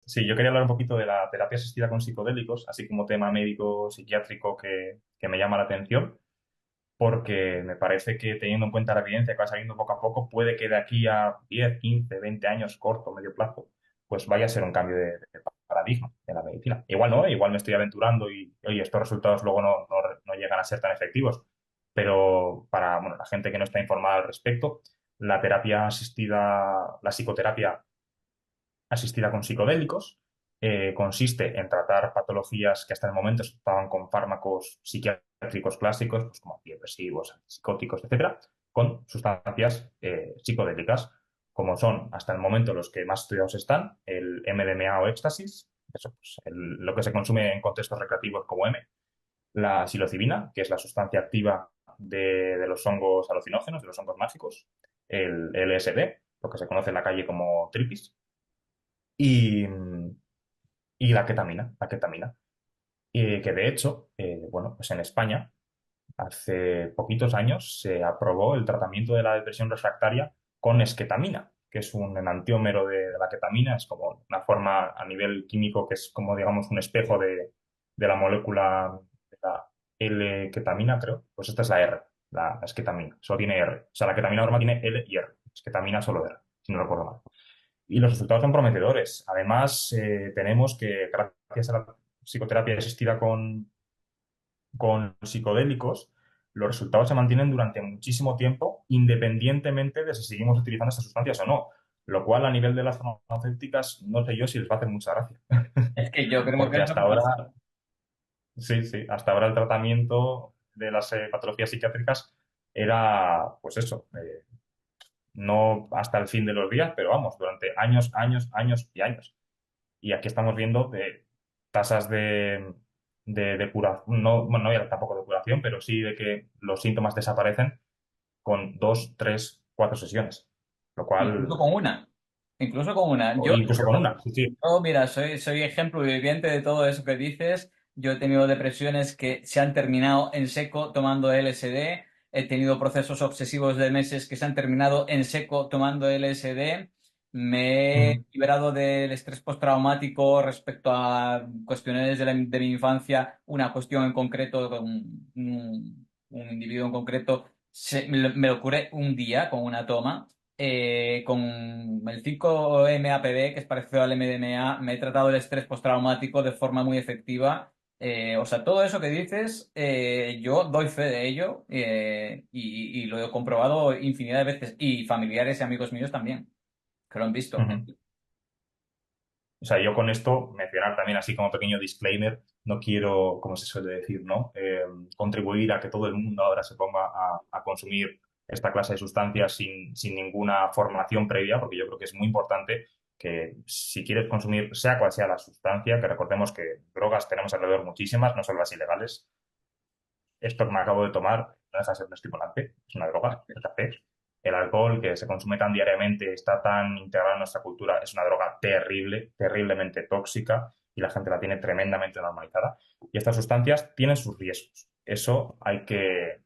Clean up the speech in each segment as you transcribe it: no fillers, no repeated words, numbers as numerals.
Sí, yo quería hablar un poquito de la terapia asistida con psicodélicos, así como tema médico psiquiátrico que me llama la atención, porque me parece que teniendo en cuenta la evidencia que va saliendo poco a poco, puede que de aquí a 10, 15, 20 años, corto, medio plazo, pues vaya a ser un cambio de paradigma en la medicina. Igual no, igual me estoy aventurando y oye, estos resultados luego no llegan a ser tan efectivos, pero para bueno, la gente que no está informada al respecto, la terapia asistida, la psicoterapia asistida con psicodélicos. Consiste en tratar patologías que hasta el momento se trataban con fármacos psiquiátricos clásicos, pues como antidepresivos, antipsicóticos, etcétera, con sustancias psicodélicas, como son hasta el momento los que más estudiados están, el MDMA o éxtasis, eso, pues, lo que se consume en contextos recreativos como M, la psilocibina, que es la sustancia activa de los hongos alucinógenos, de los hongos mágicos, el LSD, lo que se conoce en la calle como tripis, y, y la ketamina. Y que de hecho, bueno, pues en España, hace poquitos años, se aprobó el tratamiento de la depresión refractaria con esketamina, que es un enantiómero de la ketamina, es como una forma a nivel químico que es como, digamos, un espejo de la molécula de la L-ketamina, creo. Pues esta es la R, la esketamina, solo tiene R. O sea, la ketamina normal tiene L y R, esketamina solo R, si no recuerdo mal. Y los resultados son prometedores. Además, tenemos que, gracias a la psicoterapia asistida con psicodélicos, los resultados se mantienen durante muchísimo tiempo, independientemente de si seguimos utilizando estas sustancias o no. Lo cual, a nivel de las farmacéuticas, no sé yo si les va a hacer mucha gracia. Es que yo creo que Porque es lo hasta que ahora, pasa. sí, sí, hasta ahora el tratamiento de las patologías psiquiátricas era, pues eso, no hasta el fin de los días, pero vamos, durante años, años, años y años. Y aquí estamos viendo tasas de curación, no, bueno, no había tampoco de curación, pero sí de que los síntomas desaparecen con dos, tres, cuatro sesiones. Lo Incluso cual, con una. Incluso con una. o incluso con una, sí, sí. Mira, soy ejemplo viviente de todo eso que dices. Yo he tenido depresiones que se han terminado en seco tomando LSD. He tenido procesos obsesivos de meses que se han terminado en seco tomando LSD. Me he Ujú, liberado del estrés postraumático respecto a cuestiones de mi infancia. Una cuestión en concreto, un individuo en concreto, me lo curé un día con una toma con el 5-MAPD, que es parecido al MDMA, me he tratado el estrés postraumático de forma muy efectiva. O sea, todo eso que dices, yo doy fe de ello y lo he comprobado infinidad de veces. Y familiares y amigos míos también, que lo han visto. ujú. O sea, yo con esto mencionar también así como pequeño disclaimer, no quiero, como se suele decir, ¿no? Contribuir a que todo el mundo ahora se ponga a consumir esta clase de sustancias sin ninguna formación previa, porque yo creo que es muy importante que si quieres consumir, sea cual sea la sustancia, que recordemos que drogas tenemos alrededor muchísimas, no solo las ilegales. Esto que me acabo de tomar no deja de ser un estimulante, es una droga, el café. El alcohol que se consume tan diariamente, está tan integrado en nuestra cultura, es una droga terrible, terriblemente tóxica y la gente la tiene tremendamente normalizada. Y estas sustancias tienen sus riesgos. Eso hay que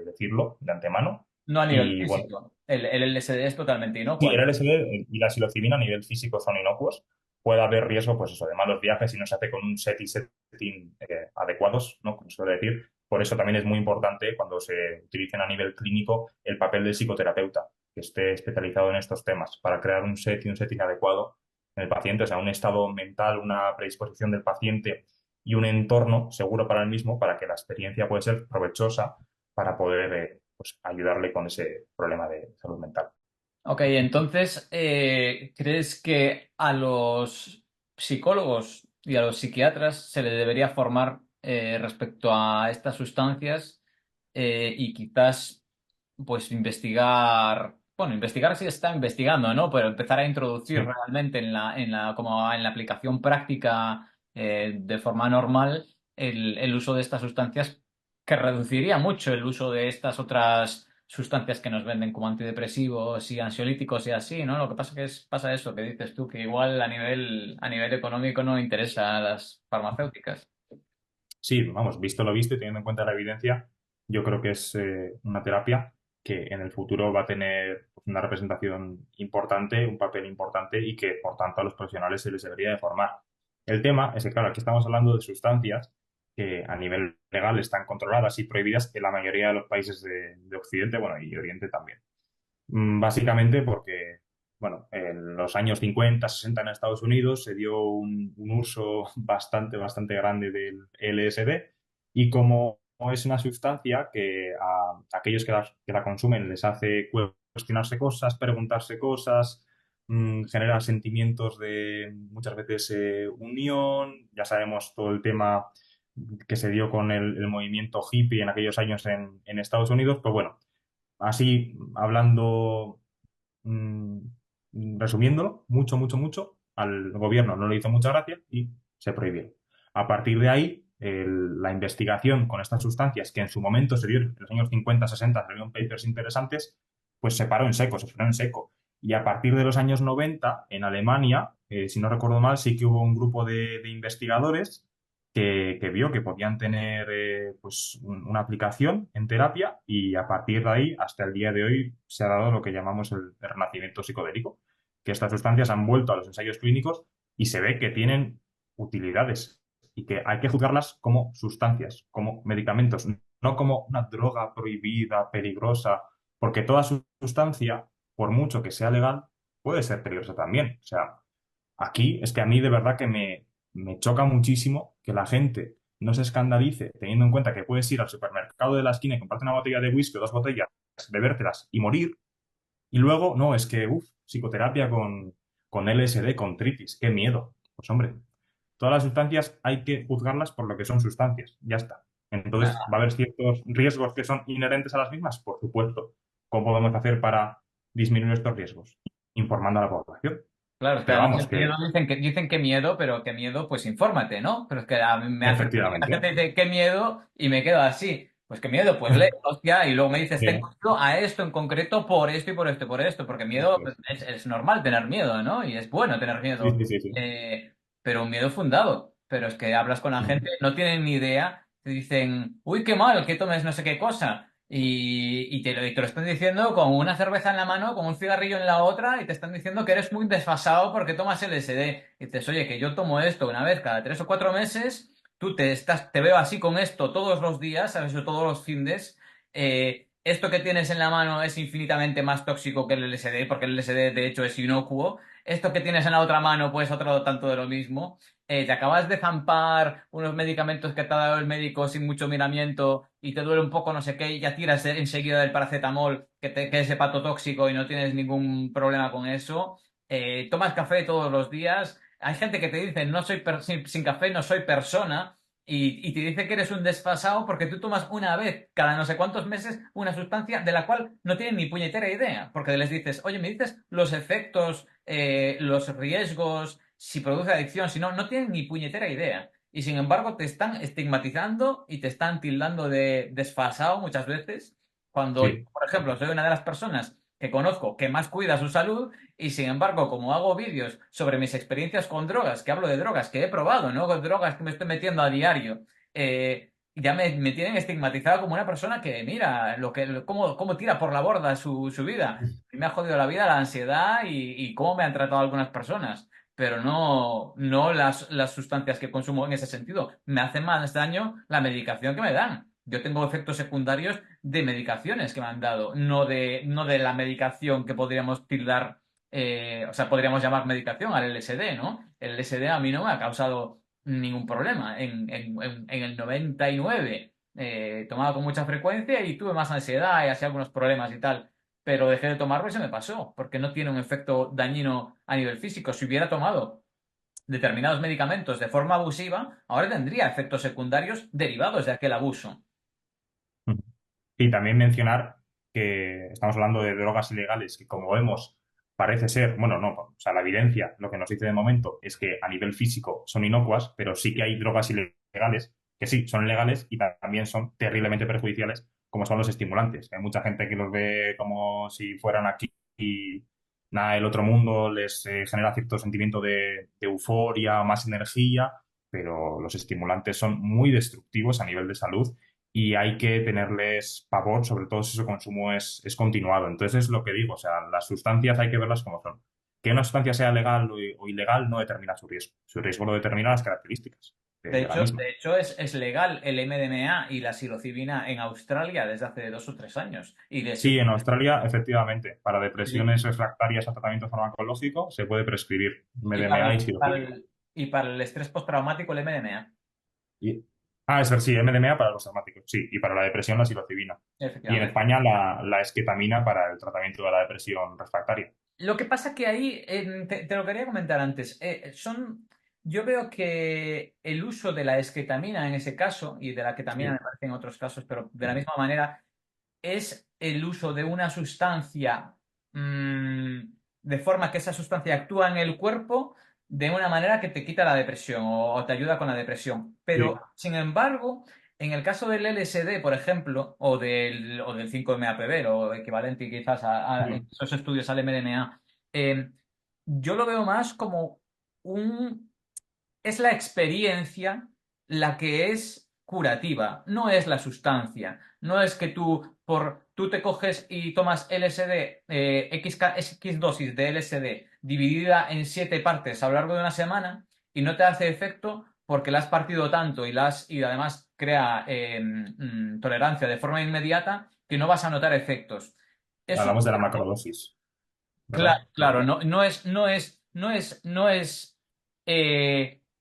decirlo de antemano. No a nivel Y bueno, físico. El LSD es totalmente sí, inocuo. el LSD y la psilocibina a nivel físico son inocuos. Puede haber riesgo, pues eso, de malos viajes si no se hace con un set y setting adecuados, ¿no? Como se suele decir. Por eso también es muy importante cuando se utilicen a nivel clínico el papel del psicoterapeuta, que esté especializado en estos temas, para crear un set y un setting adecuado en el paciente, o sea, un estado mental, una predisposición del paciente y un entorno seguro para el mismo, para que la experiencia pueda ser provechosa para poder pues, ayudarle con ese problema de salud mental. Ok, entonces, ¿crees que a los psicólogos y a los psiquiatras se les debería formar respecto a estas sustancias y quizás, pues, investigar, bueno, investigar sí está investigando, ¿no? Pero empezar a introducir Sí. realmente como en la aplicación práctica de forma normal el uso de estas sustancias que reduciría mucho el uso de estas otras sustancias que nos venden como antidepresivos y ansiolíticos y así, ¿no? Lo que pasa pasa eso que dices tú, que igual a nivel económico no interesa a las farmacéuticas. Sí, vamos, visto lo visto y teniendo en cuenta la evidencia, yo creo que es una terapia. que en el futuro va a tener pues, una representación importante, un papel importante y que, por tanto, a los profesionales se les debería de formar. El tema es que, claro, aquí estamos hablando de sustancias que a nivel legal están controladas y prohibidas en la mayoría de los países de Occidente, bueno, y Oriente también. Básicamente porque, bueno, en los años 50, 60 en Estados Unidos se dio un uso bastante grande del LSD y como es una sustancia que a aquellos que la consumen les hace cuestionarse cosas, preguntarse cosas, genera sentimientos de muchas veces unión, ya sabemos todo el tema que se dio con el movimiento hippie en aquellos años en Estados Unidos, pues bueno, así, hablando, mm, resumiéndolo, mucho, al gobierno no le hizo mucha gracia y se prohibió. A partir de ahí, la investigación con estas sustancias, que en su momento se dio en los años 50, 60, salieron papers interesantes, pues se paró en seco, se frenó en seco. Y a partir de los años 90, en Alemania, si no recuerdo mal, sí que hubo un grupo de investigadores que vio que podían tener pues una aplicación en terapia y a partir de ahí, hasta el día de hoy, se ha dado lo que llamamos el renacimiento psicodélico, que estas sustancias han vuelto a los ensayos clínicos y se ve que tienen utilidades y que hay que juzgarlas como sustancias, como medicamentos, no como una droga prohibida, peligrosa, porque toda sustancia, por mucho que sea legal, puede ser peligrosa también. O sea, aquí es que a mí de verdad que me choca muchísimo que la gente no se escandalice teniendo en cuenta que puedes ir al supermercado de la esquina y comprarte una botella de whisky o dos botellas, bebértelas y morir. Y luego, no, es que, psicoterapia con LSD, con tritis, qué miedo. Pues hombre, todas las sustancias hay que juzgarlas por lo que son sustancias, ya está. Entonces, ¿va a haber ciertos riesgos que son inherentes a las mismas? Por supuesto. ¿Cómo podemos hacer para disminuir estos riesgos? Informando a la población. Claro, es que Pero además vamos, que dicen que miedo, pero que miedo, pues infórmate, ¿no? Pero es que a mí me hace la gente efectivamente. dice qué miedo y me quedo así. Pues qué miedo, pues lee, hostia, y luego me dices, tengo Sí, miedo a esto en concreto por esto y por esto y por esto, porque miedo eso pues, es. es normal tener miedo, ¿no? Y es bueno tener Sí, miedo, sí, sí, sí. pero un miedo fundado. Pero es que hablas con la gente, no tienen ni idea, te dicen, uy, qué mal, que tomes no sé qué cosa. Y te lo están diciendo con una cerveza en la mano, con un cigarrillo en la otra, y te están diciendo que eres muy desfasado porque tomas LSD. Y dices, oye, que yo tomo esto una vez cada 3 o 4 meses, tú te veo así con esto todos los días, ¿sabes? O todos los findes. Esto que tienes en la mano es infinitamente más tóxico que el LSD, porque el LSD de hecho es inocuo. Esto que tienes en la otra mano, pues otro tanto de lo mismo. Te acabas de zampar unos medicamentos que te ha dado el médico sin mucho miramiento y te duele un poco no sé qué y ya tiras enseguida del paracetamol que es hepatotóxico y no tienes ningún problema con eso. Tomas café todos los días. Hay gente que te dice no soy sin café no soy persona y te dice que eres un desfasado porque tú tomas una vez cada no sé cuántos meses una sustancia de la cual no tienen ni puñetera idea porque les dices, oye, me dices los efectos, los riesgos, si produce adicción, si no, no tienen ni puñetera idea. Y sin embargo te están estigmatizando y te están tildando de desfasado muchas veces, cuando yo, Sí, por ejemplo, soy una de las personas que conozco que más cuida su salud y sin embargo, como hago vídeos sobre mis experiencias con drogas, que hablo de drogas que he probado, no con drogas que me estoy metiendo a diario, ya me tienen estigmatizado como una persona que mira cómo tira por la borda su vida. Y me ha jodido la vida la ansiedad y cómo me han tratado algunas personas, pero no las sustancias que consumo en ese sentido. Me hace más daño la medicación que me dan. Yo tengo efectos secundarios de medicaciones que me han dado, no de la medicación que podríamos tildar, o sea, podríamos llamar medicación al LSD, ¿no? El LSD a mí no me ha causado ningún problema. En el 99 tomaba con mucha frecuencia y tuve más ansiedad y así algunos problemas y tal, pero dejé de tomarlo y se me pasó, porque no tiene un efecto dañino a nivel físico. Si hubiera tomado determinados medicamentos de forma abusiva, ahora tendría efectos secundarios derivados de aquel abuso. y también mencionar que estamos hablando de drogas ilegales que, como vemos, parece ser, bueno, no, o sea, la evidencia, lo que nos dice de momento es que a nivel físico son inocuas, pero sí que hay drogas ilegales que sí, son legales y también son terriblemente perjudiciales, como son los estimulantes. Hay mucha gente que los ve como si fueran aquí y nada, el otro mundo les genera cierto sentimiento de euforia, más energía, pero los estimulantes son muy destructivos a nivel de salud y hay que tenerles pavor, sobre todo si su consumo es continuado. Entonces es lo que digo, o sea, las sustancias hay que verlas como son. Que una sustancia sea legal o ilegal no determina su riesgo. Su riesgo lo determinan las características de la misma. De hecho es legal el MDMA y la psilocibina en Australia desde hace 2 o 3 años. Sí, en Australia, efectivamente, para Sí. depresiones refractarias a tratamiento farmacológico se puede prescribir Y para MDMA y psilocibina. y para el estrés postraumático el MDMA, Y- es ver, sí, MDMA para los asmáticos, sí, y para la depresión la psilocibina. Y en efectivamente. España la esketamina para el tratamiento de la depresión refractaria. Lo que pasa que ahí, te lo quería comentar antes, yo veo que el uso de la esketamina en ese caso, y de la ketamina me Sí, parece en otros casos, pero de la misma manera, es el uso de una sustancia mm, de forma que esa sustancia actúa en el cuerpo de una manera que te quita la depresión o te ayuda con la depresión. Pero, sí. sin embargo, en el caso del LSD, por ejemplo, o del 5-MeA-PB, o equivalente quizás en Mm. esos estudios al MDMA, eh, yo lo veo más como un es la experiencia la que es curativa, no es la sustancia. No es que tú te coges y tomas LSD, X dosis de LSD dividida en 7 partes a lo largo de una semana y no te hace efecto porque la has partido tanto y además crea tolerancia de forma inmediata que no vas a notar efectos. Eso Hablamos de la macrodosis, ¿verdad? Claro, no es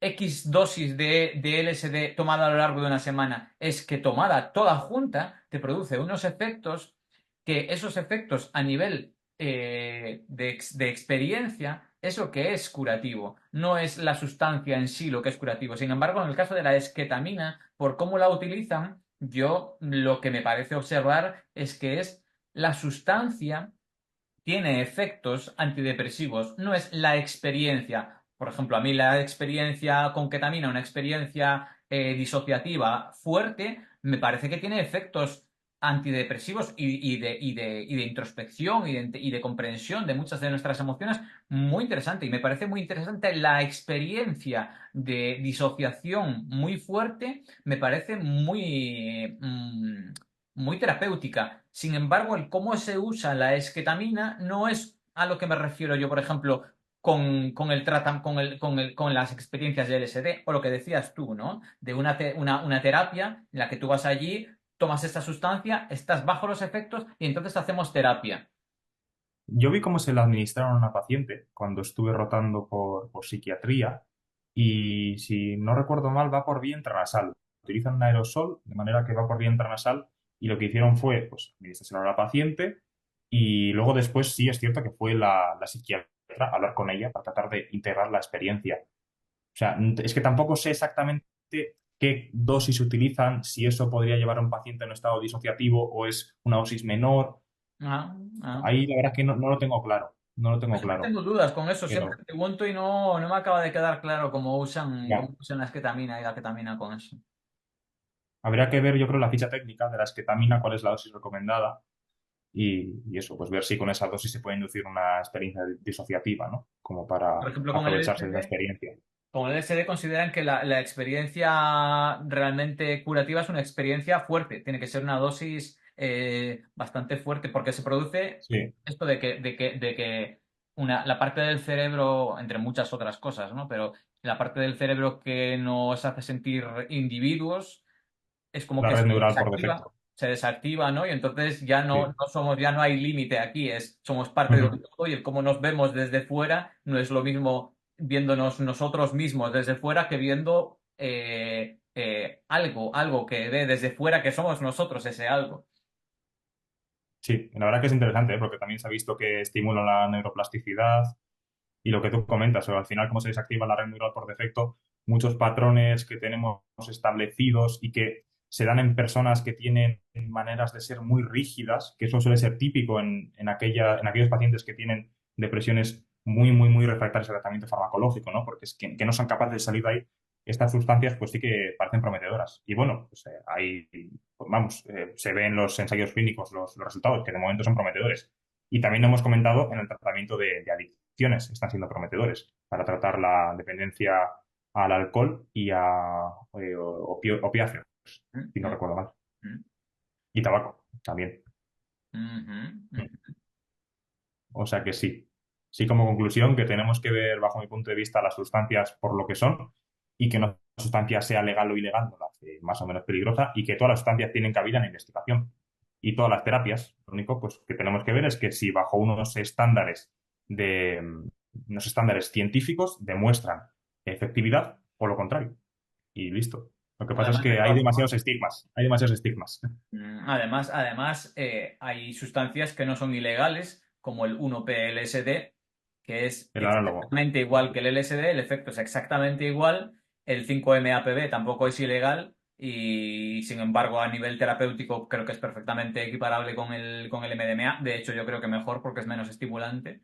X dosis de LSD tomada a lo largo de una semana, es que tomada toda junta te produce unos efectos que esos efectos a nivel de experiencia es lo que es curativo, no es la sustancia en sí lo que es curativo. Sin embargo, en el caso de la esketamina, por cómo la utilizan, yo lo que me parece observar es que es la sustancia tiene efectos antidepresivos, no es la experiencia. Por ejemplo, a mí la experiencia con ketamina, una experiencia disociativa fuerte, me parece que tiene efectos antidepresivos y de introspección y de comprensión de muchas de nuestras emociones muy interesante. Y me parece muy interesante la experiencia de disociación muy fuerte, me parece muy terapéutica. Sin embargo, el cómo se usa la esketamina no es a lo que me refiero yo, por ejemplo, con el con las experiencias de LSD, o lo que decías tú, ¿no? De una terapia en la que tú vas allí, tomas esta sustancia, estás bajo los efectos y entonces hacemos terapia. Yo vi cómo se la administraron a una paciente cuando estuve rotando por psiquiatría y si no recuerdo mal va por vía intranasal. Utilizan un aerosol de manera que va por vía intranasal y lo que hicieron fue pues administrárselo a la paciente y luego después sí es cierto que fue la psiquiatra a hablar con ella para tratar de integrar la experiencia. O sea, es que tampoco sé exactamente qué dosis utilizan, si eso podría llevar a un paciente en un estado disociativo o es una dosis menor. Ah, ah. Ahí la verdad es que no lo tengo claro, no lo tengo Pues yo claro, tengo dudas con eso, siempre pero pregunto y no me acaba de quedar claro ya. cómo usan la esketamina y la ketamina con eso. Habría que ver, yo creo, la ficha técnica de la esketamina, cuál es la dosis recomendada y eso, pues ver si con esa dosis se puede inducir una experiencia disociativa, ¿no? Como Por para ejemplo, aprovecharse de esa experiencia. con el LSD consideran que la experiencia realmente curativa es una experiencia fuerte, tiene que ser una dosis bastante fuerte, porque se produce Sí, esto de que la parte del cerebro, entre muchas otras cosas, ¿no? Pero la parte del cerebro que nos hace sentir individuos es como la que red neural por defecto. se desactiva, ¿no? Y entonces Sí. ya no hay límite aquí, somos parte de un Ujú. todo y el cómo nos vemos desde fuera no es lo mismo viéndonos nosotros mismos desde fuera que viendo algo que ve desde fuera que somos nosotros ese algo. Sí, la verdad que es interesante, ¿eh? Porque también se ha visto que estimula la neuroplasticidad y lo que tú comentas, o al final, como se desactiva la red neural por defecto, muchos patrones que tenemos establecidos y que se dan en personas que tienen maneras de ser muy rígidas, que eso suele ser típico en aquellos pacientes que tienen depresiones muy refractarias al tratamiento farmacológico, ¿no? Porque es que no son capaces de salir de ahí. Estas sustancias, pues sí que parecen prometedoras. Y bueno, pues ahí, pues, vamos, se ven los ensayos clínicos, los resultados, que de momento son prometedores. Y también lo hemos comentado en el tratamiento de adicciones, están siendo prometedores para tratar la dependencia al alcohol y a opiáceos, si no recuerdo mal. Mm, Y tabaco también. ujú, ujú. O sea que sí. Sí, como conclusión, que tenemos que ver, bajo mi punto de vista, las sustancias por lo que son y que una sustancia sea legal o ilegal, no la hace más o menos peligrosa y que todas las sustancias tienen cabida en la investigación. Y todas las terapias, lo único pues, que tenemos que ver es que si bajo unos estándares científicos demuestran efectividad o lo contrario. Y listo. Lo que pasa es Además, de que hay todas demasiados formas, estigmas. Hay demasiados estigmas. hay sustancias que no son ilegales, como el 1-PLSD, que es El análogo. exactamente igual que el LSD, el efecto es exactamente igual, el 5-MAPB tampoco es ilegal y, sin embargo, a nivel terapéutico creo que es perfectamente equiparable con el MDMA. De hecho, yo creo que mejor porque es menos estimulante.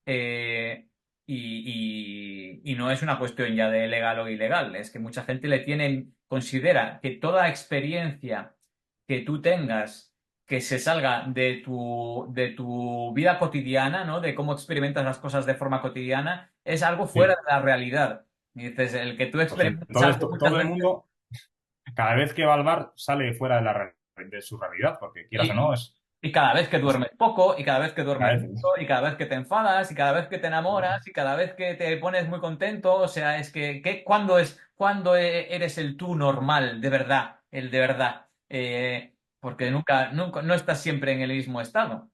Eh, y no es una cuestión ya de legal o ilegal, es que mucha gente considera que toda experiencia que tú tengas que se salga de tu vida cotidiana, ¿no? De cómo experimentas las cosas de forma cotidiana, es algo fuera Sí. de la realidad. Y dices, el que tú Pues experimentes entonces algo muchas todo el veces mundo, cada vez que va al bar, sale fuera de su realidad, porque quieras o no, y, y cada vez que es duermes poco, y cada vez que cada duermes vez. mucho, y cada vez que te enfadas, y cada vez que te enamoras, y cada vez que te pones muy contento, o sea, es que ¿cuándo eres el tú normal, de verdad, el de verdad? Porque nunca, nunca, no estás siempre en el mismo estado.